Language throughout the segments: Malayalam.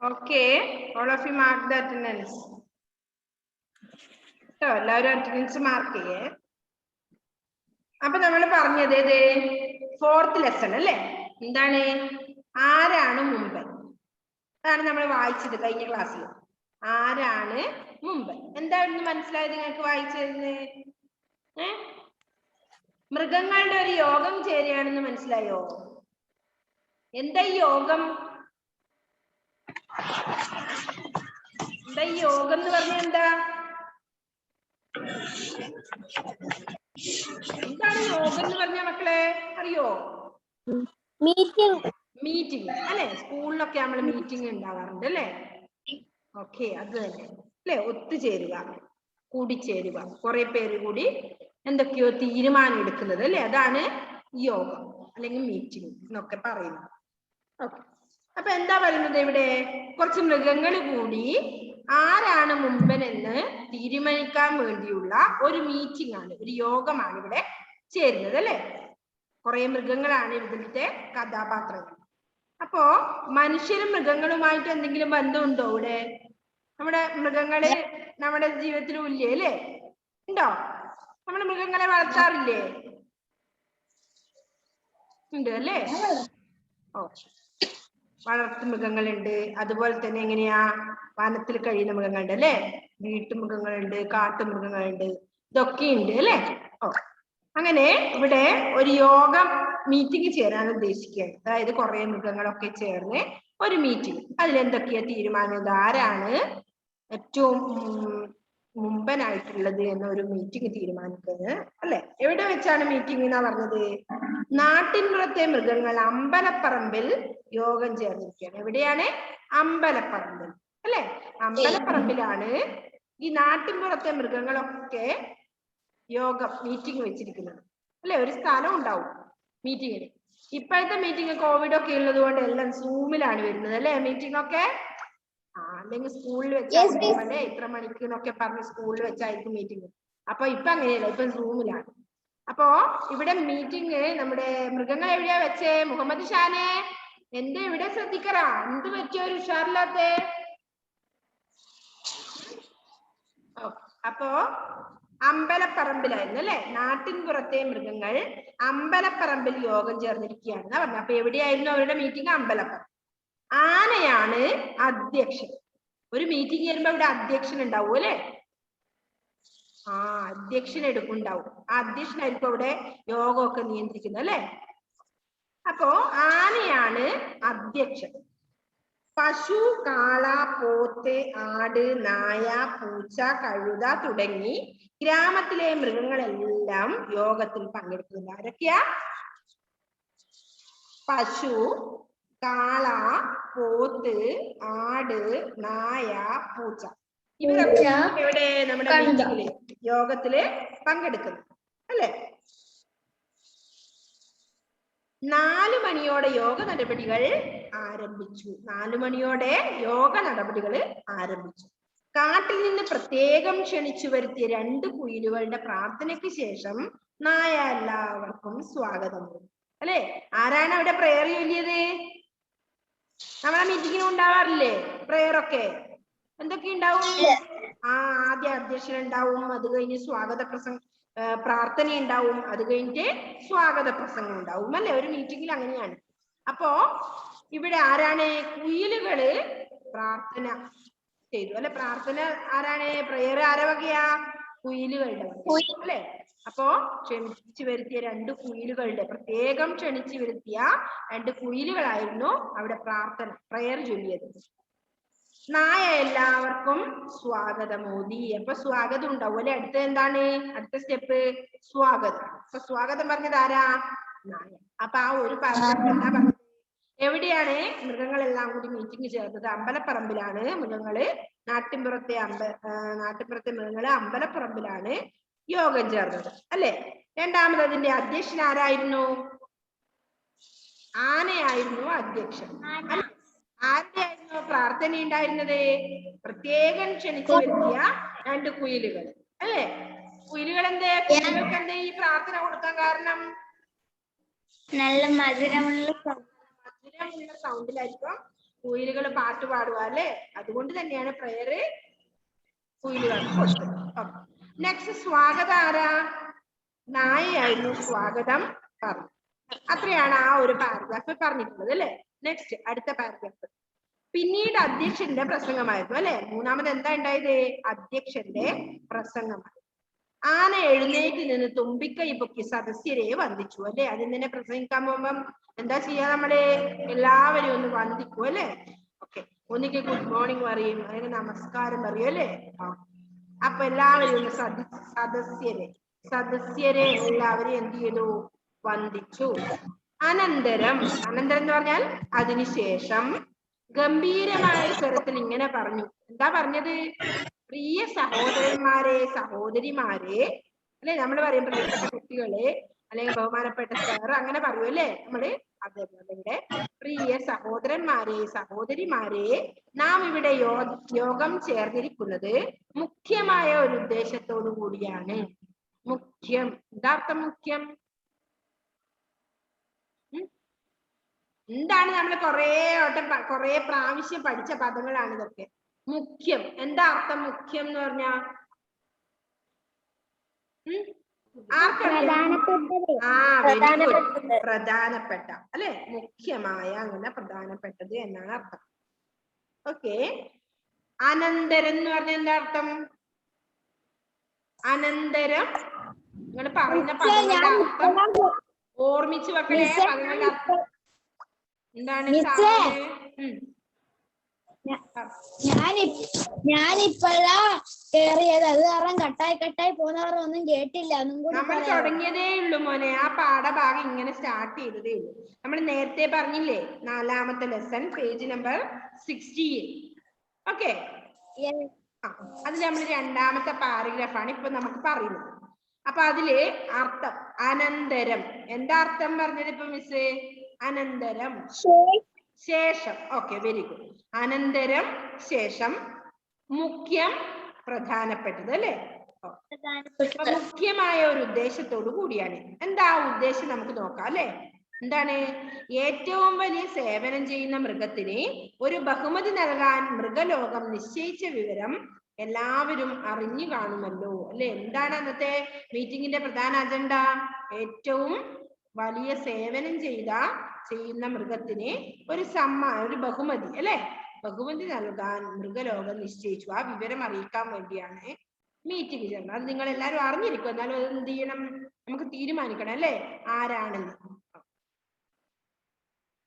Okay, all of you mark the attendance. So, എല്ലാവരും അറ്റൻഡൻസ് മാർക്ക് ചെയ്യേ. അപ്പൊ നമ്മൾ പറഞ്ഞത് ഫോർത്ത് ലെസൺ അല്ലേ? എന്താണ്? ആരാണ് മുമ്പൻ? അതാണ് നമ്മൾ വായിച്ചത് കഴിഞ്ഞ ക്ലാസ്സിൽ. ആരാണ് മുമ്പൻ? എന്തായിരുന്നു മനസ്സിലായത് നിങ്ങൾക്ക് വായിച്ചതിന്? മൃഗങ്ങളുടെ ഒരു യോഗം ചേരുകയാണെന്ന് മനസ്സിലായോ? എന്താ ഈ യോഗം? എന്താ ഈ യോഗം എന്ന് പറഞ്ഞാൽ എന്താ? എന്താണ് യോഗം എന്ന് പറഞ്ഞ മക്കളെ അറിയോ? മീറ്റിംഗ് അല്ലെ? സ്കൂളിലൊക്കെ നമ്മൾ മീറ്റിംഗ് ഉണ്ടാവാറുണ്ട് അല്ലെ? ഓക്കെ, അത് തന്നെ അല്ലെ? ഒത്തുചേരുക, കൂടിച്ചേരുക, കുറെ പേര് കൂടി എന്തൊക്കെയോ തീരുമാനം എടുക്കുന്നത് അല്ലെ? അതാണ് യോഗം അല്ലെങ്കിൽ മീറ്റിംഗ് എന്നൊക്കെ പറയുന്നത്. ഓക്കെ, അപ്പൊ എന്താ പറയുന്നത് ഇവിടെ? കുറച്ച് മൃഗങ്ങൾ കൂടി ആരാണ് മുമ്പൻ എന്ന് തീരുമാനിക്കാൻ വേണ്ടിയുള്ള ഒരു മീറ്റിംഗ് ആണ്, ഒരു യോഗമാണ് ഇവിടെ ചേരുന്നത് അല്ലെ? കുറെ മൃഗങ്ങളാണ് ഇതിലത്തെ കഥാപാത്രങ്ങൾ. അപ്പോ മനുഷ്യരും മൃഗങ്ങളുമായിട്ട് എന്തെങ്കിലും ബന്ധമുണ്ടോ ഇവിടെ? നമ്മുടെ മൃഗങ്ങള് നമ്മുടെ ജീവിതത്തിലും ഇല്ലേ അല്ലേ? ഉണ്ടോ? നമ്മൾ മൃഗങ്ങളെ വളർത്താറില്ലേ? ഉണ്ട് അല്ലേ? ഓ, വളർത്തു മൃഗങ്ങളുണ്ട്. അതുപോലെ തന്നെ എങ്ങനെയാ വനത്തിൽ കഴിയുന്ന മൃഗങ്ങളുണ്ട് അല്ലെ? വീട്ടുമൃഗങ്ങളുണ്ട്, കാട്ടുമൃഗങ്ങളുണ്ട്, ഇതൊക്കെ ഉണ്ട് അല്ലെ? ഓ, അങ്ങനെ ഇവിടെ ഒരു യോഗം മീറ്റിംഗ് ചേരാൻ ഉദ്ദേശിക്കുകയാണ്. അതായത് കുറെ മൃഗങ്ങളൊക്കെ ചേർന്ന് ഒരു മീറ്റിംഗ്. അതിലെന്തൊക്കെയാ തീരുമാനം? ആരാണ് ഏറ്റവും മുമ്പനായിട്ടുള്ളത് എന്ന ഒരു മീറ്റിംഗ് തീരുമാനിക്കുന്നത് അല്ലെ? എവിടെ വെച്ചാണ് മീറ്റിംഗ് എന്നാ പറഞ്ഞത്? നാട്ടിൻപുറത്തെ മൃഗങ്ങൾ അമ്പലപ്പറമ്പിൽ യോഗം ചേർന്നിരിക്കുകയാണ്. എവിടെയാണ്? അമ്പലപ്പറമ്പിൽ അല്ലെ? അമ്പലപ്പറമ്പിലാണ് ഈ നാട്ടിൻപുറത്തെ മൃഗങ്ങളൊക്കെ യോഗം മീറ്റിംഗ് വെച്ചിരിക്കുന്നത് അല്ലെ? ഒരു സ്ഥലം ഉണ്ടാവും മീറ്റിങ്ങിന്. ഇപ്പോഴത്തെ മീറ്റിംഗ് കോവിഡ് ഒക്കെ ഉള്ളത് കൊണ്ട് എല്ലാം സൂമിലാണ് വരുന്നത് അല്ലെ? മീറ്റിംഗ് ഒക്കെ അല്ലെങ്കിൽ സ്കൂളിൽ വെച്ചായിരിക്കും അല്ലെ? ഇത്ര മണിക്ക് എന്നൊക്കെ പറഞ്ഞ് സ്കൂളിൽ വെച്ചായിരിക്കും മീറ്റിംഗ്. അപ്പൊ ഇപ്പൊ അങ്ങനെയല്ല, ഇപ്പൊ സൂമിലാണ്. അപ്പോ ഇവിടെ മീറ്റിംഗ് നമ്മുടെ മൃഗങ്ങൾ എവിടെയാ വെച്ചേ? മുഹമ്മദ് ഷാനെ എന്റെ എവിടെ ശ്രദ്ധിക്കറാ? എന്ത് പറ്റിയ ഒരു ഉഷാറില്ലാത്തെ? അപ്പോ അമ്പലപ്പറമ്പിലായിരുന്നു അല്ലെ? നാട്ടിൻപുറത്തെ മൃഗങ്ങൾ അമ്പലപ്പറമ്പിൽ യോഗം ചേർന്നിരിക്കുകയാണെന്നാ പറഞ്ഞു. അപ്പൊ എവിടെയായിരുന്നു അവരുടെ മീറ്റിംഗ്? അമ്പലപ്പറമ്പ്. ആനയാണ് അധ്യക്ഷൻ. ഒരു മീറ്റിംഗ് വരുമ്പോ ഇവിടെ അധ്യക്ഷൻ ഉണ്ടാവും അല്ലെ? അധ്യക്ഷൻ എടുക്കുണ്ടാവും. ആ അധ്യക്ഷനായിരിക്കും അവിടെ യോഗമൊക്കെ നിയന്ത്രിക്കുന്നത് അല്ലെ? അപ്പോ ആനയാണ് അധ്യക്ഷൻ. പശു, കാള, പോത്ത്, ആട്, നായ, പൂച്ച, കഴുത തുടങ്ങി ഗ്രാമത്തിലെ മൃഗങ്ങളെല്ലാം യോഗത്തിൽ പങ്കെടുക്കുന്നുണ്ട്. ആരൊക്കെയാ? പശു, കാള, പോത്ത്, ആട്, നായ, പൂച്ച, ഇവരൊക്കെ എവിടെ? നമ്മുടെ മീറ്റിംഗില് യോഗത്തില് പങ്കെടുക്കുന്നു അല്ലെ? 4 മണിയോടെ യോഗ നടപടികൾ ആരംഭിച്ചു. 4 മണിയോടെ യോഗ നടപടികൾ ആരംഭിച്ചു. കാട്ടിൽ നിന്ന് പ്രത്യേകം ക്ഷണിച്ചു വരുത്തിയ 2 കുയിലുകളുടെ പ്രാർത്ഥനയ്ക്ക് ശേഷം നായ എല്ലാവർക്കും സ്വാഗതം അല്ലെ? ആരാണ് അവിടെ പ്രയർ ചൊല്ലിയത്? നമ്മളെ മീറ്റിംഗിന് ഉണ്ടാവാറില്ലേ പ്രയർ ഒക്കെ? എന്തൊക്കെ ഉണ്ടാവും? ആദ്യ അധ്യക്ഷൻ ഉണ്ടാവും, അത് കഴിഞ്ഞ് സ്വാഗത പ്രസംഗം, പ്രാർത്ഥന ഉണ്ടാവും, അത് കഴിഞ്ഞിട്ട് സ്വാഗത പ്രസംഗം ഉണ്ടാവും അല്ലെ? ഒരു മീറ്റിംഗിൽ അങ്ങനെയാണ്. അപ്പോ ഇവിടെ ആരാണ്? കുയിലുകള് പ്രാർത്ഥന ചെയ്തു അല്ലെ? പ്രാർത്ഥന ആരാണ്? പ്രയർ ആരെ വകയാ? കുയിലുകളുടെ അല്ലെ? അപ്പോ ക്ഷണിച്ചു വരുത്തിയ 2 കുയിലുകളുടെ, പ്രത്യേകം ക്ഷണിച്ചു വരുത്തിയ 2 കുയിലുകളായിരുന്നു അവിടെ പ്രാർത്ഥന പ്രയർ ചൊല്ലിയത്. നായ എല്ലാവർക്കും സ്വാഗതം ഓതി. അപ്പൊ സ്വാഗതം ഉണ്ടാവും അല്ലെ? അടുത്ത എന്താണ്? അടുത്ത സ്റ്റെപ്പ് സ്വാഗതം. അപ്പൊ സ്വാഗതം പറഞ്ഞത് ആരാ? നായ. അപ്പൊ ആ ഒരു പറഞ്ഞത് എന്താ പറഞ്ഞത്? എവിടെയാണ് മൃഗങ്ങളെല്ലാം കൂടി മീറ്റിംഗ് ചേർന്നത്? അമ്പലപ്പറമ്പിലാണ് മൃഗങ്ങള്, നാട്ടിൻപുറത്തെ മൃഗങ്ങള് അമ്പലപ്പറമ്പിലാണ് യോഗം ചേർന്നത് അല്ലെ? രണ്ടാമത് അതിന്റെ അധ്യക്ഷൻ ആരായിരുന്നു? ആനയായിരുന്നു അധ്യക്ഷൻ. ആരുടെയായിരുന്നു പ്രാർത്ഥന ഉണ്ടായിരുന്നത്? പ്രത്യേകം ക്ഷണിച്ചു വരുത്തിയ 2 കുയിലുകൾ അല്ലെ? കുയിലുകൾക്ക് എന്തേ ഈ പ്രാർത്ഥന കൊടുക്കാൻ കാരണം? നല്ല മധുരമുള്ള സൗണ്ടിലായിരിക്കും കുയിലുകൾ പാട്ട് പാടുക അല്ലെ. അതുകൊണ്ട് തന്നെയാണ് പ്രയർ കുയിലുകൾക്ക് കൊടുത്തത്. നെക്സ്റ്റ് സ്വാഗതം ആരാ? നായയായിരുന്നു സ്വാഗതം പറഞ്ഞു. അത്രയാണ് ആ ഒരു പാരഗ്രാഫ് പറഞ്ഞിട്ടുള്ളത് അല്ലെ. നെക്സ്റ്റ് അടുത്ത പാരഗ്രാഫ്. പിന്നീട് അധ്യക്ഷന്റെ പ്രസംഗമായിരുന്നു അല്ലെ. മൂന്നാമത് എന്താ ഉണ്ടായത്? അധ്യക്ഷന്റെ പ്രസംഗമായി. ആന എഴുന്നേറ്റ് നിന്ന് തുമ്പിക്കൈ പൊക്കി സദസ്യരെ വന്ദിച്ചു അല്ലെ. അതിൽ തന്നെ പ്രസംഗിക്കാൻ പോകുമ്പം എന്താ ചെയ്യാ? നമ്മള് എല്ലാവരും ഒന്ന് വന്ദിക്കും അല്ലെ. ഓക്കെ, ഒന്നിക്ക് ഗുഡ് മോർണിംഗ് പറയും, അല്ലെങ്കിൽ നമസ്കാരം പറയും അല്ലെ. അപ്പൊ എല്ലാവരും ഒന്ന് സദസ്യരെ എല്ലാവരും എന്ത് ചെയ്തു? വന്ദിച്ചു. അനന്തരം എന്ന് പറഞ്ഞാൽ അതിനുശേഷം ഗംഭീരമായ സ്വരത്തിൽ ഇങ്ങനെ പറഞ്ഞു. എന്താ പറഞ്ഞത്? പ്രിയ സഹോദരന്മാരെ, സഹോദരിമാരെ അല്ലെ. നമ്മൾ പറയും പ്രിയപ്പെട്ട കുട്ടികളെ, അല്ലെങ്കിൽ ബഹുമാനപ്പെട്ട സാർ, അങ്ങനെ പറയൂല്ലേ നമ്മള്. അതേപോലെ പ്രിയ സഹോദരന്മാരെ, സഹോദരിമാരെ, നാം ഇവിടെ യോഗം ചേർന്നിരിക്കുന്നത് മുഖ്യമായ ഒരു ഉദ്ദേശത്തോടു കൂടിയാണ്. മുഖ്യം, എന്താർത്ഥം മുഖ്യം? എന്താണ്? നമ്മൾ കുറെ പ്രാവശ്യം പഠിച്ച പദങ്ങളാണ് ഇതൊക്കെ. മുഖ്യം എന്താ അർത്ഥം? മുഖ്യം എന്ന് പറഞ്ഞാ പ്രധാനപ്പെട്ട അല്ലെ. മുഖ്യമായ, അങ്ങനെ പ്രധാനപ്പെട്ടത് എന്നാണ് അർത്ഥം. ഓക്കെ. അനന്തരം എന്ന് പറഞ്ഞ എന്താ അർത്ഥം? അനന്തരം നിങ്ങൾ പറയുന്ന പദങ്ങളുടെ അർത്ഥം ഓർമ്മിച്ചു വെക്കണേ. പദങ്ങളുടെ അർത്ഥം എന്താണ്? ഞാനിപ്പോഴാ കേറിയത്, അത് കാരണം കട്ടായി പോകുന്നവർ ഒന്നും കേട്ടില്ല. നമ്മൾ തുടങ്ങിയതേ ഉള്ളൂ മോനെ. ആ പാഠഭാഗം ഇങ്ങനെ സ്റ്റാർട്ട് ചെയ്തതേ ഉള്ളൂ. നമ്മൾ നേരത്തെ പറഞ്ഞില്ലേ, 4ാമത്തെ ലെസൺ, പേജ് നമ്പർ 16. ഓക്കെ, അതിൽ നമ്മൾ 2ാമത്തെ പാരഗ്രാഫാണ് ഇപ്പൊ നമുക്ക് പറയുന്നത്. അപ്പൊ അതില് അർത്ഥം അനന്തരം എന്താ അർത്ഥം പറഞ്ഞത് ഇപ്പൊ മിസ്? അനന്തരം ശേഷം. Okay, very good. അനന്തരം ശേഷം, മുഖ്യം പ്രധാനപ്പെട്ടത് അല്ലെ. മുഖ്യമായ ഒരു ഉദ്ദേശത്തോടു കൂടിയാണ്. എന്താ ആ ഉദ്ദേശം നമുക്ക് നോക്കാം അല്ലെ. എന്താണ്? ഏറ്റവും വലിയ സേവനം ചെയ്യുന്ന മൃഗത്തിന് ഒരു ബഹുമതി നൽകാൻ മൃഗലോകം നിശ്ചയിച്ച വിവരം എല്ലാവരും അറിഞ്ഞു കാണുമല്ലോ അല്ലെ. എന്താണ് അന്നത്തെ മീറ്റിംഗിന്റെ പ്രധാന അജണ്ട? ഏറ്റവും വലിയ സേവനം ചെയ്യുന്ന മൃഗത്തിന് ഒരു ഒരു ബഹുമതി അല്ലെ, ബഹുമതി നൽകാൻ മൃഗലോകം നിശ്ചയിച്ചു. ആ വിവരം അറിയിക്കാൻ വേണ്ടിയാണ് മീറ്റിംഗ് ചേർന്നത്. അത് നിങ്ങൾ എല്ലാവരും അറിഞ്ഞിരിക്കും. എന്നാലും അത് എന്ത് ചെയ്യണം? നമുക്ക് തീരുമാനിക്കണം അല്ലെ ആരാണെന്ന്.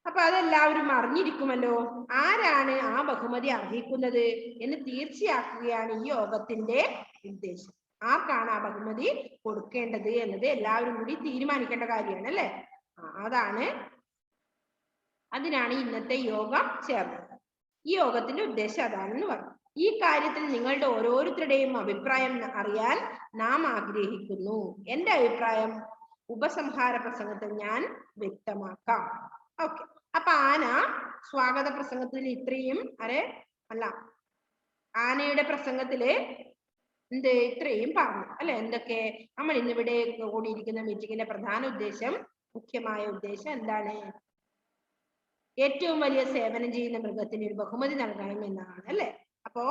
അപ്പൊ അതെല്ലാവരും അറിഞ്ഞിരിക്കുമല്ലോ. ആരാണ് ആ ബഹുമതി അർഹിക്കുന്നത് എന്ന് തീർച്ചയാക്കുകയാണ് ഈ യോഗത്തിന്റെ ഉദ്ദേശം. ആർക്കാണ് ആ ബഹുമതി കൊടുക്കേണ്ടത് എന്നത് എല്ലാവരും കൂടി തീരുമാനിക്കേണ്ട കാര്യമാണ് അല്ലെ. അതിനാണ് ഇന്നത്തെ യോഗം ചേർന്നത്. ഈ യോഗത്തിന്റെ ഉദ്ദേശം അതാണെന്ന് പറഞ്ഞു. ഈ കാര്യത്തിൽ നിങ്ങളുടെ ഓരോരുത്തരുടെയും അഭിപ്രായം അറിയാൻ നാം ആഗ്രഹിക്കുന്നു. എന്റെ അഭിപ്രായം ഉപസംഹാര പ്രസംഗത്തിൽ ഞാൻ വ്യക്തമാക്കാം. ഓക്കെ, അപ്പൊ ആന സ്വാഗത പ്രസംഗത്തിൽ ഇത്രയും ആനയുടെ പ്രസംഗത്തില് ഇത്രയും പറഞ്ഞു അല്ലെ. എന്തൊക്കെ? നമ്മൾ ഇന്നിവിടെ കൂടിയിരിക്കുന്ന മീറ്റിംഗിന്റെ പ്രധാന ഉദ്ദേശം, മുഖ്യമായ ഉദ്ദേശം എന്താണ്? ഏറ്റവും വലിയ സേവനം ചെയ്യുന്ന മൃഗത്തിന് ഒരു ബഹുമതി നൽകണം എന്നാണ് അല്ലെ. അപ്പോ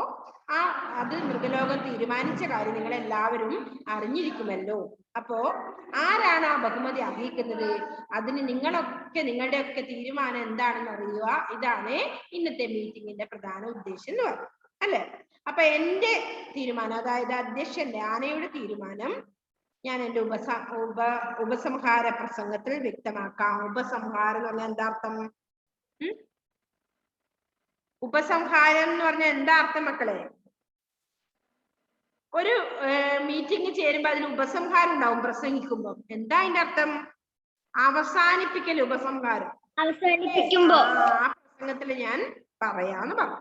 അത് മൃഗലോകം തീരുമാനിച്ച കാര്യം നിങ്ങൾ എല്ലാവരും അറിഞ്ഞിരിക്കുമല്ലോ. അപ്പോ ആരാണ് ആ ബഹുമതി അർഹിക്കുന്നത്? അതിന് നിങ്ങളുടെയൊക്കെ തീരുമാനം എന്താണെന്ന് അറിയുക. ഇതാണ് ഇന്നത്തെ മീറ്റിംഗിന്റെ പ്രധാന ഉദ്ദേശം എന്ന് പറഞ്ഞു അല്ലെ. അപ്പൊ എന്റെ തീരുമാനം, അതായത് അധ്യക്ഷന്റെ ആനയുടെ തീരുമാനം, ഞാൻ എന്റെ ഉപസംഹാര പ്രസംഗത്തിൽ വ്യക്തമാക്കാം. ഉപസംഹാരം എന്ന് പറഞ്ഞാൽ എന്താ അർത്ഥം? ഉപസംഹാരം എന്ന് പറഞ്ഞാൽ എന്താ അർത്ഥം മക്കളെ? ഒരു മീറ്റിംഗ് ചേരുമ്പോ അതിന് ഉപസംഹാരം ഉണ്ടാവും പ്രസംഗിക്കുമ്പോ. എന്താ അതിന്റെ അർത്ഥം? അവസാനിപ്പിക്കൽ. ഉപസംഹാരം അവസാനിപ്പിക്കുമ്പോ ആ പ്രസംഗത്തിൽ ഞാൻ പറയാന്ന് പറഞ്ഞു.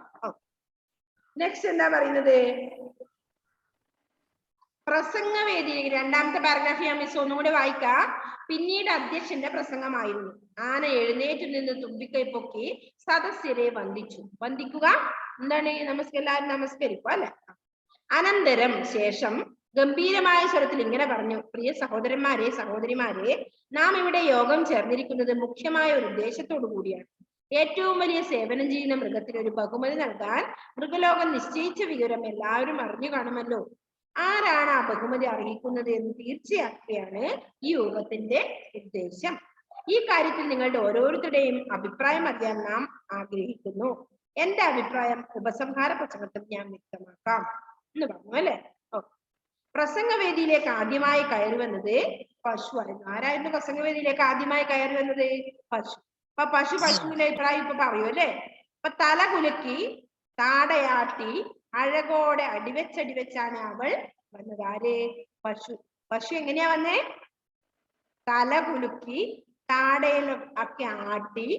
നെക്സ്റ്റ് എന്താ പറയുന്നത്? പ്രസംഗവേദി. 2ാമത്തെ പാരഗ്രാഫ് ഞാൻ മിസ് ഒന്നുകൂടെ വായിക്കാം. പിന്നീട് അധ്യക്ഷന്റെ പ്രസംഗമായിരുന്നു. ആന എഴുന്നേറ്റ് നിന്ന് തുമ്പിക്കൈ പൊക്കി സദസ്യരെ വന്ദിച്ചു. വന്ദിക്കുക എന്താണ്? എല്ലാവരും നമസ്കരിക്കുക അല്ലെ. അനന്തരം ശേഷം ഗംഭീരമായ സ്വരത്തിൽ ഇങ്ങനെ പറഞ്ഞു. പ്രിയ സഹോദരന്മാരെ, സഹോദരിമാരെ, നാം ഇവിടെ യോഗം ചേർന്നിരിക്കുന്നത് മുഖ്യമായ ഒരു ഉദ്ദേശത്തോടു കൂടിയാണ്. ഏറ്റവും വലിയ സേവനം ചെയ്യുന്ന മൃഗത്തിന് ഒരു ബഹുമതി നൽകാൻ മൃഗലോകം നിശ്ചയിച്ച വിവരം എല്ലാവരും അറിഞ്ഞു കാണുമല്ലോ. ആരാണ് ആ ബഹുമതി അറിയിക്കുന്നത് എന്ന് തീർച്ചയാക്കുകയാണ് ഈ യോഗത്തിന്റെ ഉദ്ദേശം. ഈ കാര്യത്തിൽ നിങ്ങളുടെ ഓരോരുത്തരുടെയും അഭിപ്രായം അറിയാൻ നാം ആഗ്രഹിക്കുന്നു. എന്റെ അഭിപ്രായം ഉപസംഹാര പ്രസംഗത്തിൽ ഞാൻ വ്യക്തമാക്കാം എന്ന് പറഞ്ഞു അല്ലെ. പ്രസംഗവേദിയിലേക്ക് ആദ്യമായി കയറി വന്നത് പശുവായിരുന്നു. ആരായിരുന്നു പ്രസംഗവേദിയിലേക്ക് ആദ്യമായി കയറി വന്നത്? പശു. അപ്പൊ പശുവിന്റെ അഭിപ്രായം ഇപ്പൊ പറയൂ അല്ലെ. അപ്പൊ തല കുലുക്കി താടയാട്ടി അഴകോടെ അടിവെച്ചടിവെച്ചാണ് അവൾ വന്നത്. ആര്? പശു. പശു എങ്ങനെയാ വന്നേ? തല കുലുക്കി താടയിൽ ഒക്കെ ആട്ടി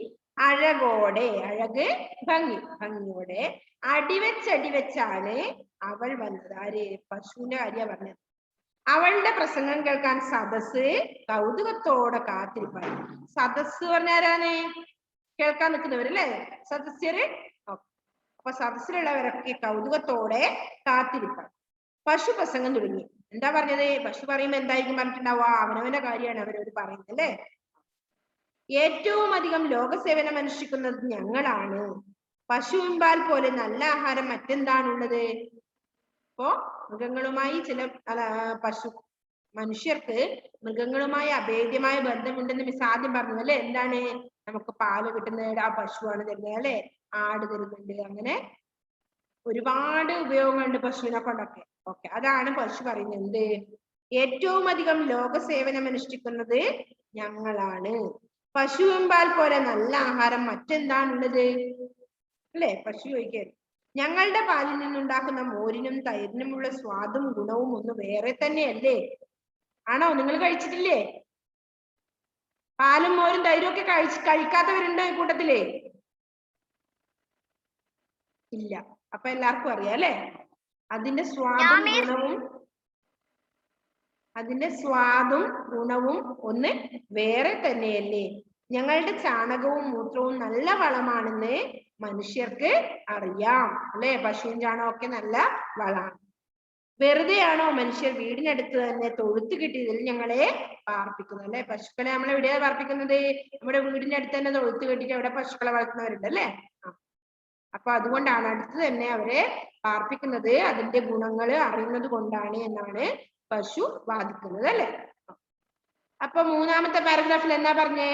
അഴകോടെ, അഴക് ഭംഗിയോടെ അടിവെച്ചടിവെച്ചാണ് അവൾ വന്നത്. ആര്? പശുവിന്റെ കാര്യ പറഞ്ഞത്. അവളുടെ പ്രസംഗം കേൾക്കാൻ സദസ് കൗതുകത്തോടെ കാത്തിരിപ്പായി. സദസ് പറഞ്ഞാരാണ്? കേൾക്കാൻ നിൽക്കുന്നവരല്ലേ സദസ്യര്. അപ്പൊ സദസ്സിലുള്ളവരൊക്കെ കൗതുകത്തോടെ കാത്തിരിപ്പായി. പശു പ്രസംഗം തുടങ്ങി. എന്താ പറഞ്ഞത്? പശു പറയുമ്പോ എന്തായിരിക്കും പറഞ്ഞിട്ടുണ്ടാവുക? അവനവന്റെ കാര്യമാണ് അവരവർ പറയുന്നത് അല്ലേ. ഏറ്റവും അധികം ലോകസേവനം അനുഷ്ഠിക്കുന്നത് ഞങ്ങളാണ്. പശുവിൻപാൽ പോലെ നല്ല ആഹാരം മറ്റെന്താണുള്ളത്? അപ്പോ മൃഗങ്ങളുമായി മനുഷ്യർക്ക് മൃഗങ്ങളുമായി അഭേദ്യമായ ബന്ധമുണ്ടെന്ന് മിസ് ആദ്യം പറഞ്ഞു അല്ലെ. എന്താണ്? നമുക്ക് പാല് കിട്ടുന്നത് ആ പശുവാണ് തരുന്നത് അല്ലെ. ആട് തരുന്നുണ്ട്. അങ്ങനെ ഒരുപാട് ഉപയോഗങ്ങളുണ്ട് പശുവിനെ കൊണ്ടൊക്കെ. ഓക്കെ, അതാണ് പശു പറയുന്നത്. എന്ത്? ഏറ്റവും അധികം ലോകസേവനം അനുഷ്ഠിക്കുന്നത് ഞങ്ങളാണ്. പശുവിൻപാൽ പോലെ നല്ല ആഹാരം മറ്റെന്താണുള്ളത് അല്ലെ. പശു ചോദിക്കരുത്. ഞങ്ങളുടെ പാലിൽ നിന്നുണ്ടാക്കുന്ന മോരിനും തൈരിനുമുള്ള സ്വാദും ഗുണവും ഒന്ന് വേറെ തന്നെയല്ലേ. ആണോ? നിങ്ങൾ കഴിച്ചിട്ടില്ലേ? പാലും മോരും തൈരും ഒക്കെ കഴിക്കാത്തവരുണ്ടോ ഈ കൂട്ടത്തിലേ? ഇല്ല. അപ്പൊ എല്ലാവർക്കും അറിയാം അല്ലെ. അതിന്റെ സ്വാദും ഗുണവും ഒന്ന് വേറെ തന്നെയല്ലേ. ഞങ്ങളുടെ ചാണകവും മൂത്രവും നല്ല വളമാണെന്ന് മനുഷ്യർക്ക് അറിയാം അല്ലെ. പശുവും ചാണകമൊക്കെ നല്ല വളമാണ്. വെറുതെയാണോ മനുഷ്യർ വീടിനടുത്ത് തന്നെ തൊഴുത്ത് കിട്ടിയതിൽ ഞങ്ങളെ പാർപ്പിക്കുന്നത് അല്ലെ. പശുക്കളെ നമ്മൾ എവിടെയാ പാർപ്പിക്കുന്നത്? നമ്മുടെ വീടിന്റെ അടുത്ത് തന്നെ തൊഴുത്ത് കെട്ടിട്ട് അവിടെ പശുക്കളെ വളർത്തുന്നവരുണ്ട് അല്ലെ. അപ്പൊ അതുകൊണ്ടാണ് അടുത്ത് തന്നെ അവരെ പാർപ്പിക്കുന്നത്. അതിന്റെ ഗുണങ്ങൾ അറിയുന്നത് കൊണ്ടാണ് എന്നാണ് പശു വാദിക്കുന്നത് അല്ലെ. അപ്പൊ മൂന്നാമത്തെ പാരഗ്രാഫിൽ എന്താ പറഞ്ഞേ?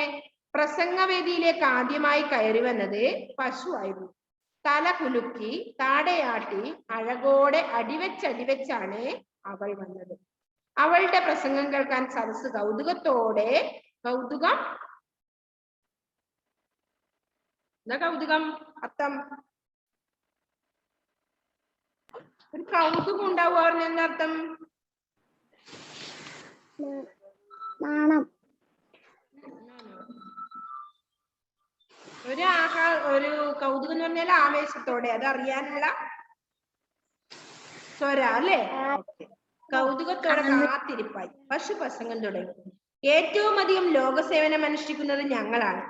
പ്രസംഗവേദിയിലേക്ക് ആദ്യമായി കയറി വന്നത് പശു ആയിരുന്നു. തല കുലുക്കി താടയാട്ടി അഴകോടെ അടിവെച്ചടിവെച്ചാണ് അവൾ വന്നത്. അവളുടെ പ്രസംഗം കേൾക്കാൻ സദസ് കൗതുകത്തോടെ എന്താ കൗതുകം? അർത്ഥം ഒരു കൗതുകം ഉണ്ടാവുക. എന്നർത്ഥം ഒരു കൗതുകം എന്ന് പറഞ്ഞാൽ ആവേശത്തോടെ അതറിയാനുള്ള സ്വര അല്ലേ. കൗതുകത്തോടെ കാത്തിരിപ്പായി. പശു പ്രസംഗം തുടങ്ങി. ഏറ്റവും അധികം ലോകസേവനം അനുഷ്ഠിക്കുന്നത് ഞങ്ങളാണ്.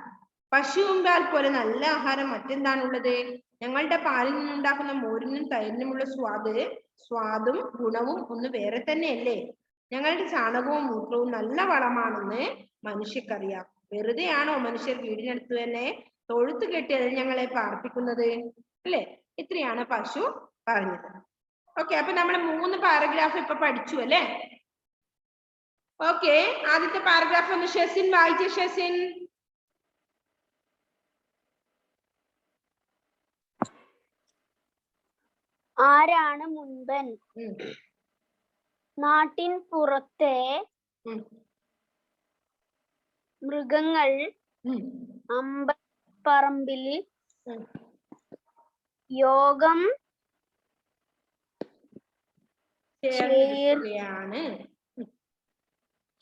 പശുവിൻപാൽ പോലെ നല്ല ആഹാരം മറ്റെന്താണുള്ളത്? ഞങ്ങളുടെ പാലിൽ നിന്നുണ്ടാക്കുന്ന മോരിനും തൈരിനുമുള്ള സ്വാദും ഗുണവും ഒന്ന് വേറെ തന്നെയല്ലേ. ഞങ്ങളുടെ ചാണകവും മൂത്രവും നല്ല വളമാണെന്ന് മനുഷ്യർക്കറിയാം. വെറുതെയാണോ മനുഷ്യർ വീടിനടുത്ത് തന്നെ തൊഴുത്ത് കെട്ടി അതിൽ ഞങ്ങളെ പാർപ്പിക്കുന്നത് അല്ലെ. ഇത്രയാണ് പശു പറഞ്ഞത്. ഓക്കെ, അപ്പൊ നമ്മൾ 3 പാരഗ്രാഫ് ഇപ്പൊ പഠിച്ചു അല്ലെ. ഓക്കെ, ആദ്യത്തെ പാരഗ്രാഫ് ഒന്ന് ഷെസിൻ വായിച്ചേ. ഷെസിൻ. ആരാണ് മുൻപൻ? നാട്ടിൻ പുറത്തെ മൃഗങ്ങൾ അമ്പലപ്പറമ്പിൽ യോഗം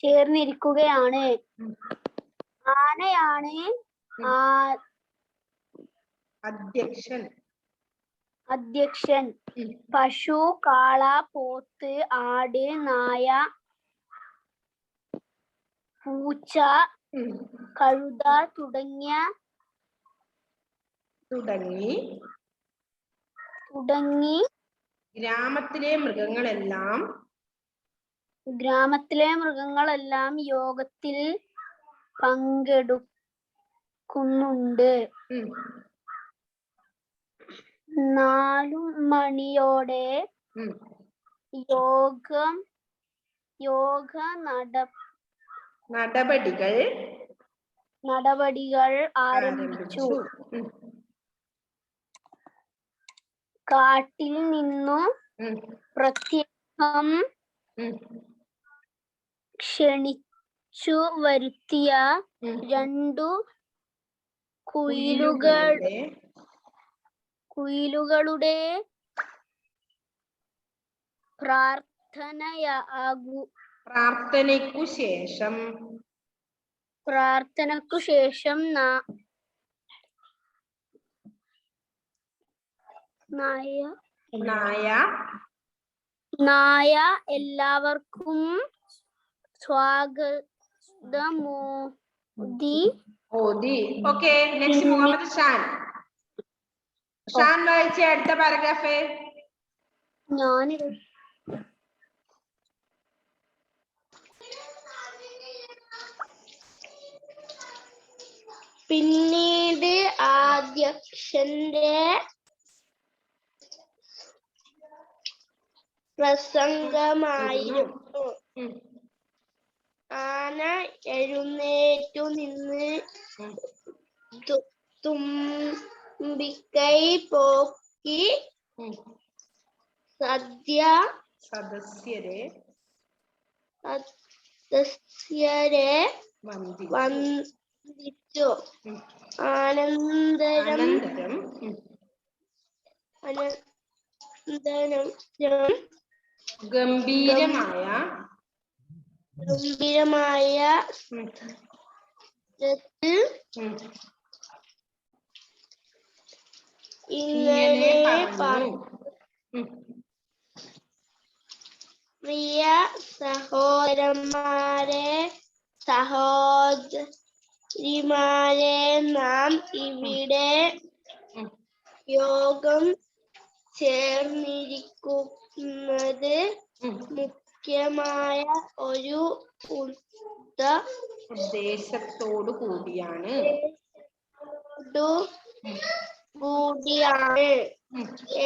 ചേർന്നിരിക്കുകയാണ്. ആനയാണ് അധ്യക്ഷൻ. പശു, കാള, പോത്ത്, ആട്, നായ, പൂച്ച, കഴുത തുടങ്ങി ഗ്രാമത്തിലെ മൃഗങ്ങളെല്ലാം യോഗത്തിൽ കേൾക്കുന്നുണ്ട്. 4 മണിയോടെ യോഗ നടപടികൾ ആരംഭിച്ചു. കാട്ടിൽ നിന്നും പ്രത്യേകം ക്ഷണിച്ചു വരുത്തിയ 2 കുയിലുകളുടെ പ്രാർത്ഥനയ്ക്കു ശേഷം നായ എല്ലാവർക്കും സ്വാഗതമോദി. ഓക്കെ, നെക്സ്റ്റ് മുഹമ്മദ് ഷാൻ വായിച്ച അടുത്ത പാരഗ്രാഫ്. പിന്നീട് അധ്യക്ഷന്റെ പ്രസംഗമായിരുന്നു. ആന എഴുന്നേറ്റു നിന്ന് തുമ്പിക്കൈ പോക്കി സദസ്യരെ വന്ദിച്ചു. അനന്തരം ഗംഭീരമായ ഇങ്ങനെ പ്രിയ സഹോദരിമാരെ, നാം ഇവിടെ യോഗം ചേർന്നിരിക്കുന്നത് മുഖ്യമായ ഒരു ഉദ്ദേശത്തോടു കൂടിയാണ്.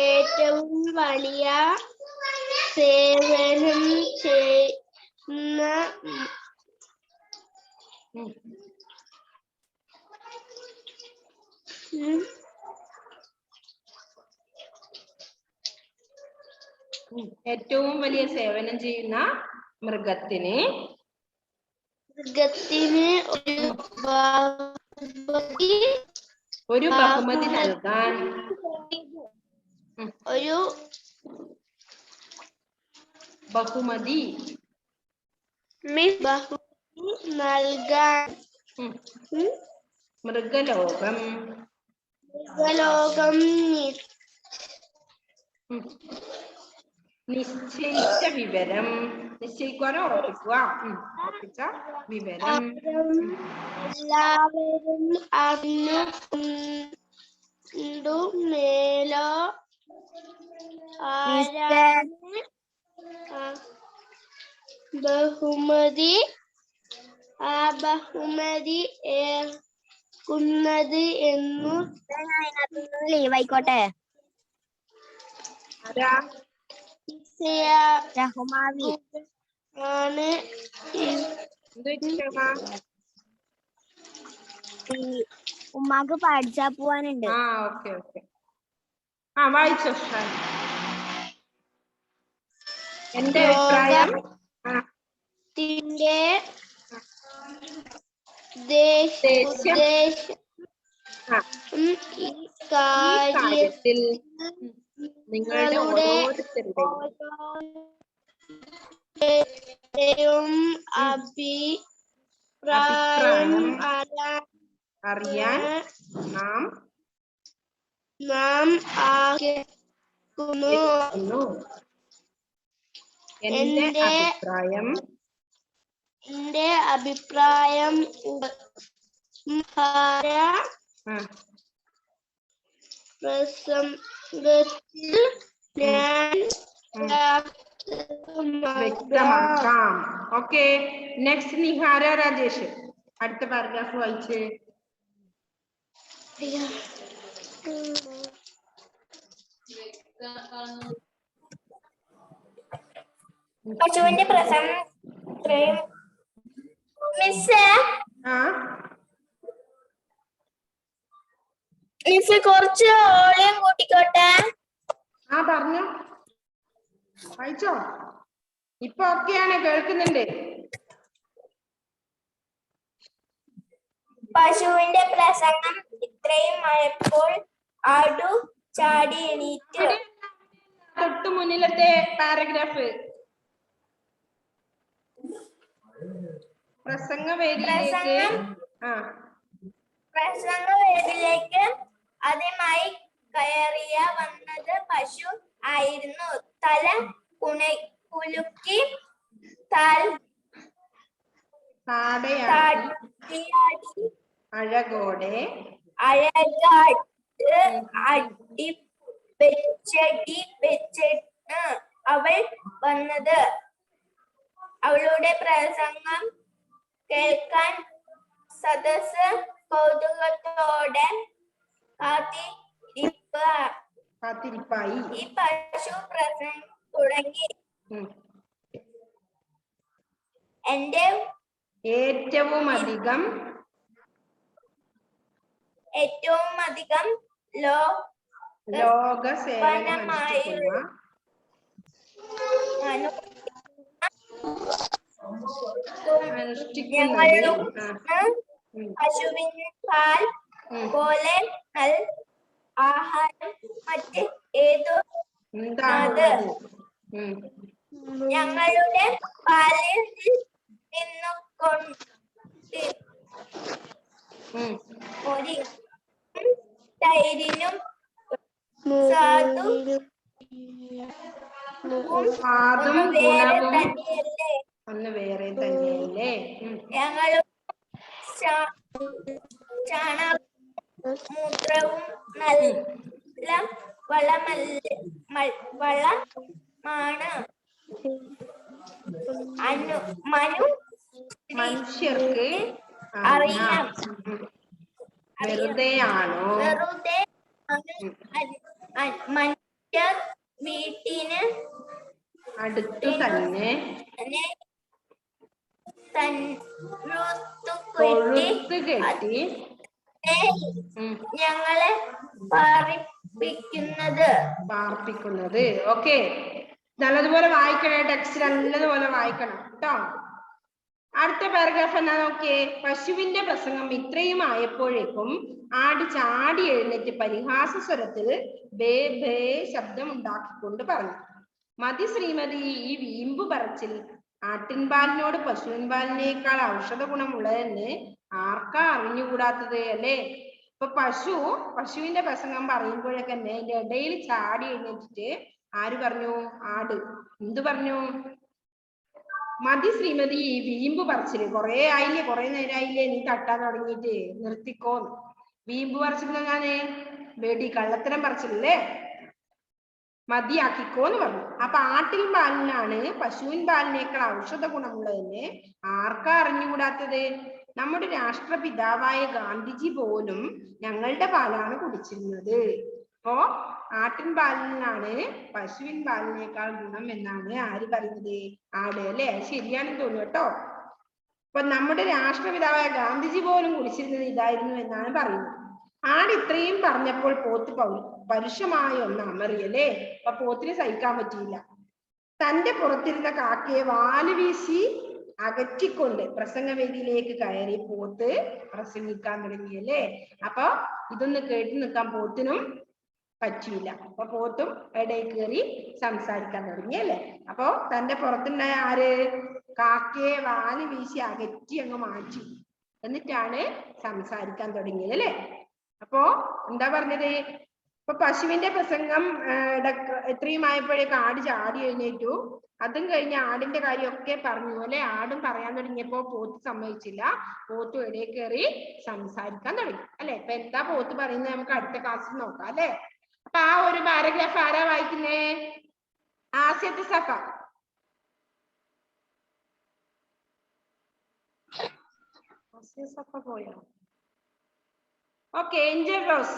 ഏറ്റവും വലിയ സേവനം ചെയ്യുന്ന ഏറ്റവും വലിയ സേവനം ചെയ്യുന്ന മൃഗത്തിന് ഒരു ബഹുമതി നൽകാൻ മൃഗലോകം നിശ്ചയിച്ച വിവരം. നിശ്ചയിക്കുവാനോ ഉറപ്പിച്ച വിവരം എല്ലാവരും അറിഞ്ഞു. മേലോ ആരാണ് ബഹുമതി ഏൽക്കുന്നത് എന്നു ലീവായിക്കോട്ടെ. ആണ് ഉമ്മാക്ക് പഠിച്ചാ പോവാനുണ്ട്. വായിച്ചോ. എന്റെ അഭിപ്രായം ഈ കാര്യത്തിൽ നിങ്ങളുടെ ഓരോരുത്തരുടെയും അഭിപ്രായം അറിയാൻ നാം ആഗ്രഹിക്കുന്നു. എന്റെ അഭിപ്രായം പ്രസംഗത്തിൽ ഞാൻ വ്യക്തമാക്കാം. ഓക്കെ, നെക്സ്റ്റ് നിഹാര രാജേഷ് അടുത്ത പാരഗ്രാഫ് വായിച്ച്. പശുവിന്റെ പ്രസവം ഇത്രയും മിസ് ആ മിസ് കുറച്ച് ഓളിയം കൂട്ടിക്കോട്ടെ. ആ പറഞ്ഞു വായിച്ചോ. ഇപ്പൊ ഒക്കെയാണ്, കേൾക്കുന്നുണ്ട്. പശുവിന്റെ പ്രസംഗം ഇത്രയും ആയപ്പോൾ ആടു ചാടി എണീറ്റ്. തൊട്ട് മുന്നിലത്തെ പാരഗ്രാഫ്. പ്രസംഗവേദിയിലേക്ക് ആദ്യമായി കയറിയ വന്നത് പശു ആയിരുന്നു. തല കുലുക്കി താടിയാടി അഴകോടെ അടി വെച്ചിട്ട് അവൾ വന്നത്. അവളുടെ പ്രസംഗം കേൾക്കാൻ സദസ് കൗതുകത്തോടെ കാത്തിരിപ്പായി. ഈ പശു പ്രസംഗം തുടങ്ങി. എന്റെ ഏറ്റവും അധികം ലോകസേവനമായുള്ള പശുവിന് പാൽ പോലെ ആഹാരം മറ്റ് ഏതോ ഞങ്ങളുടെ പാലിൽ നിന്നുകൊണ്ട് തൈരിനും ഒന്ന് വേറെ തന്നെയല്ലേ. ഞങ്ങളും ചാണകമൂത്രവും നല്ല വളമാണ്. മനുഷ്യർക്ക് അറിയാം. വെറുതെയാണോ? മനുഷ്യർ വീട്ടിന് അടുത്തു തന്നെ കെട്ടി ഞങ്ങളെ പാർപ്പിക്കുന്നത്. ഓക്കെ, നല്ലതുപോലെ വായിക്കണേ. ടെക്സ്റ്റ് നല്ലതുപോലെ വായിക്കണം കേട്ടോ. അടുത്ത പാരഗ്രാഫ് എന്നാ നോക്കിയേ. പശുവിന്റെ പ്രസംഗം ഇത്രയും ആയപ്പോഴേക്കും ആട് ചാടി എഴുന്നേറ്റ് പരിഹാസ സ്വരത്തിൽ ബേ ബേ ശബ്ദം ഉണ്ടാക്കിക്കൊണ്ട് പറഞ്ഞു, മതി ശ്രീമതി, ഈ വീമ്പു പറച്ചിൽ. ആട്ടിൻപാലിനോട് പശുവിൻപാലിനേക്കാൾ ഔഷധ ഗുണമുള്ളതെന്ന് ആർക്കാ അറിഞ്ഞുകൂടാത്തത് അല്ലേ? ഇപ്പൊ പശുവിന്റെ പ്രസംഗം പറയുമ്പോഴൊക്കെ തന്നെ അതിന്റെ ഇടയിൽ ചാടി എഴുന്നേറ്റിട്ട് ആര് പറഞ്ഞു? ആട്. എന്ത് പറഞ്ഞു? മതി ശ്രീമതി, ഈ വീമ്പ് പറച്ചില്. കുറെ നേരം ആയില്ലേ നീ തട്ടാൻ തുടങ്ങിയിട്ട്, നിർത്തിക്കോന്ന്. വീമ്പ് പറച്ചിലെന്നാണ് വെടി കള്ളത്തരം പറച്ചില്ലേ, മതിയാക്കിക്കോന്ന് പറഞ്ഞു. അപ്പൊ ആട്ടിൻ പാലിനാണ് പശുവിൻ പാലിനേക്കാൾ ഔഷധ ഗുണമുള്ളതെന്ന് ആർക്കാ അറിഞ്ഞുകൂടാത്തത്? നമ്മുടെ രാഷ്ട്രപിതാവായ ഗാന്ധിജി പോലും ഞങ്ങളുടെ പാലാണ് കുടിച്ചിരുന്നത്. അപ്പോ ആട്ടിൻ പാലിനാണ് പശുവിൻ പാലിനേക്കാൾ ഗുണം എന്നാണ് ആര് പറയുന്നത്? ആട് അല്ലെ? അത് ശരിയാണെന്ന് തോന്നുന്നു കേട്ടോ. അപ്പൊ നമ്മുടെ രാഷ്ട്രപിതാവായ ഗാന്ധിജി പോലും കുടിച്ചിരുന്നത് ഇതായിരുന്നു എന്നാണ് പറയുന്നത്. ആട് ഇത്രയും പറഞ്ഞപ്പോൾ പോത്ത് പരുഷമായ ഒന്ന് അമറിയല്ലേ. അപ്പൊ പോത്തിന് സഹിക്കാൻ പറ്റിയില്ല. തന്റെ പുറത്തിരുന്ന കാക്കയെ വാല് വീശി അകറ്റിക്കൊണ്ട് പ്രസംഗവേദിയിലേക്ക് കയറി പോത്ത് പ്രസംഗിക്കാൻ തുടങ്ങിയല്ലേ. അപ്പൊ ഇതൊന്ന് കേട്ടു നിൽക്കാൻ പോത്തിനും പറ്റിയില്ല. അപ്പൊ പോത്തും ഇടയിൽ കയറി സംസാരിക്കാൻ തുടങ്ങിയല്ലേ. അപ്പൊ തന്റെ പുറത്തുണ്ടായ ആര്? കാക്കയെ വാല് വീശി അകറ്റി അങ്ങ് മാറ്റി, എന്നിട്ടാണ് സംസാരിക്കാൻ തുടങ്ങിയത് അല്ലേ. അപ്പോ എന്താ പറഞ്ഞത്? ഇപ്പൊ പശുവിന്റെ പ്രസംഗം എത്രയും ആയപ്പോഴേക്ക് ആട് ചാടി എഴുന്നേറ്റു. അതും കഴിഞ്ഞ് ആടിന്റെ കാര്യമൊക്കെ പറഞ്ഞു അല്ലെ. ആടും പറയാൻ തുടങ്ങിയപ്പോ പോത്ത് സമ്മതിച്ചില്ല. പോത്ത് ഇടയിൽ കയറി സംസാരിക്കാൻ തുടങ്ങി അല്ലെ. ഇപ്പൊ എന്താ പോത്ത് പറയുന്നത് നമുക്ക് അടുത്ത ക്ലാസ്സിൽ നോക്കാം അല്ലെ. അപ്പൊ ആ ഒരു പാരഗ്രാഫ് ആരാ വായിക്കുന്നേ? ആസിയത്ത് സഫ. ആസിയ സഫ പോയോ? Okay, enjoy class.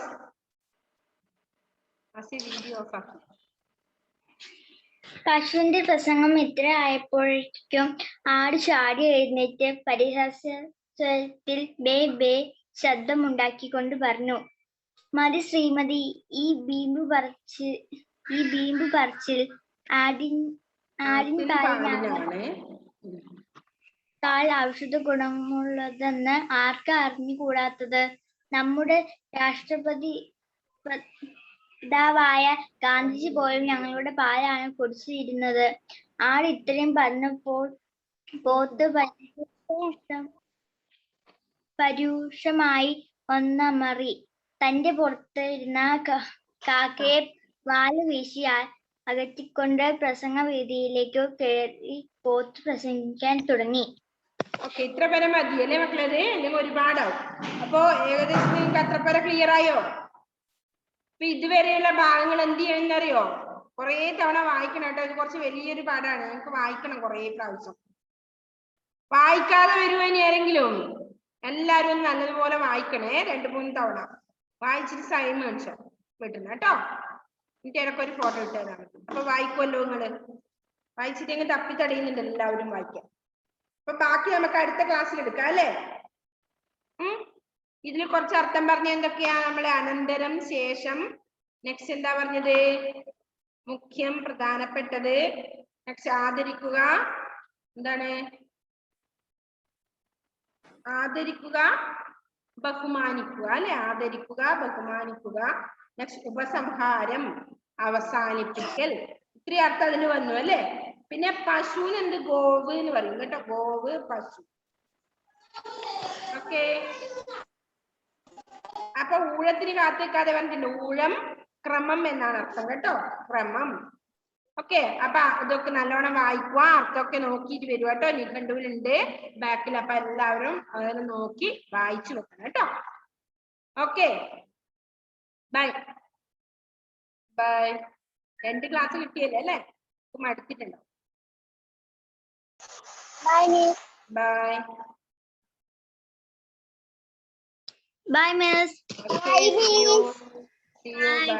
Video of ആക്കി. പശുവിന്റെ പ്രസംഗം ഇത്ര ആയപ്പോഴേക്കും ആട് ചാടി എഴുന്നേറ്റ് പരിഹാസത്തിൽ ബേ ബേ ശബ്ദമുണ്ടാക്കിക്കൊണ്ട് പറഞ്ഞു, മതി ശ്രീമതി, ഈ ബീമ്പ് പറിച്ചിൽ ആടിൻ കാൽ ഔഷധ ഗുണമുള്ളതെന്ന് ആർക്കാ അറിഞ്ഞുകൂടാത്തത്? നമ്മുടെ രാഷ്ട്രപിതാവായ ഗാന്ധിജി പോലും ഞങ്ങളുടെ പാലാണ് കുടിച്ചിരുന്നത്. ആട് ഇത്രയും പറഞ്ഞപ്പോൾ പോത്ത് പരുഷമായി ഒന്നമറി തന്റെ പുറത്ത് ഇരുന്ന കാക്കയെ വാല് വീശി അകറ്റിക്കൊണ്ട് പ്രസംഗവേദിയിലേക്ക് കയറി പോത്ത് പ്രസംഗിക്കാൻ തുടങ്ങി. ഓക്കെ, ഇത്ര പേരെ മതി അല്ലേ മക്കളത്? അല്ലെങ്കിൽ ഒരുപാടാവും. അപ്പോ ഏകദേശം നിങ്ങൾക്ക് അത്ര പേരെ ക്ലിയർ ആയോ? അപ്പൊ ഇതുവരെയുള്ള ഭാഗങ്ങൾ എന്ത് ചെയ്യണമെന്നറിയോ? കുറെ തവണ വായിക്കണം കേട്ടോ. ഇത് കുറച്ച് വലിയൊരു പാടാണ്, നിങ്ങൾക്ക് വായിക്കണം കുറെ പ്രാവശ്യം. വായിക്കാതെ വരുവാൻ ആരെങ്കിലും എല്ലാരും നല്ലതുപോലെ വായിക്കണേ. 2-3 തവണ വായിച്ചിട്ട് സൈൻ മേടിച്ചോ വീട്ടിൽ കേട്ടോ. എനിക്ക് എനക്ക് ഒരു ഫോട്ടോ ഇട്ട് തരാൻ പറ്റും. അപ്പൊ വായിക്കുമല്ലോ നിങ്ങള്. വായിച്ചിട്ട് എങ്ങനെ തപ്പി തടയുന്നുണ്ട് എല്ലാവരും വായിക്കാം. അപ്പൊ ബാക്കി നമുക്ക് അടുത്ത ക്ലാസ്സിൽ എടുക്കാം അല്ലേ? ഇതിൽ കുറച്ച് അർത്ഥം പറഞ്ഞ എന്തൊക്കെയാ? നമ്മളെ അനന്തരം, ശേഷം, നെക്സ്റ്റ് എന്താ പറഞ്ഞത്? മുഖ്യം, പ്രധാനപ്പെട്ടത്. നെക്സ്റ്റ് ആദരിക്കുക, എന്താണ്? ആദരിക്കുക, ബഹുമാനിക്കുക അല്ലെ? ആദരിക്കുക, ബഹുമാനിക്കുക. നെക്സ്റ്റ് ഉപസംഹാരം, അവസാനിപ്പിക്കൽ. ഇത്രയും അർത്ഥം അതിന് വന്നു അല്ലെ? പിന്നെ പശുവിന് എന്ത്? ഗോവ് എന്ന് പറയും കേട്ടോ. ഗോവ്, പശു. ഓക്കെ, അപ്പൊ ഊഴത്തിന് കാത്തിക്കാതെ പറഞ്ഞിട്ടുണ്ട്. ഊഴം ക്രമം എന്നാണ് അർത്ഥം കേട്ടോ. ക്രമം. ഓക്കെ, അപ്പൊ ഇതൊക്കെ നല്ലോണം വായിക്കുക, അർത്ഥമൊക്കെ നോക്കിയിട്ട് വരും കേട്ടോ. നിഘണ്ടുവിലുണ്ട് ബാക്കിൽ. അപ്പൊ എല്ലാവരും അതിനെ നോക്കി വായിച്ചു വെക്കണം കേട്ടോ. Okay, bye bye. 2 ക്ലാസ് കിട്ടിയല്ലേ അല്ലേ? മടുത്തിട്ടുണ്ടോ? By. Bye, Miss. Okay, see you. Bye.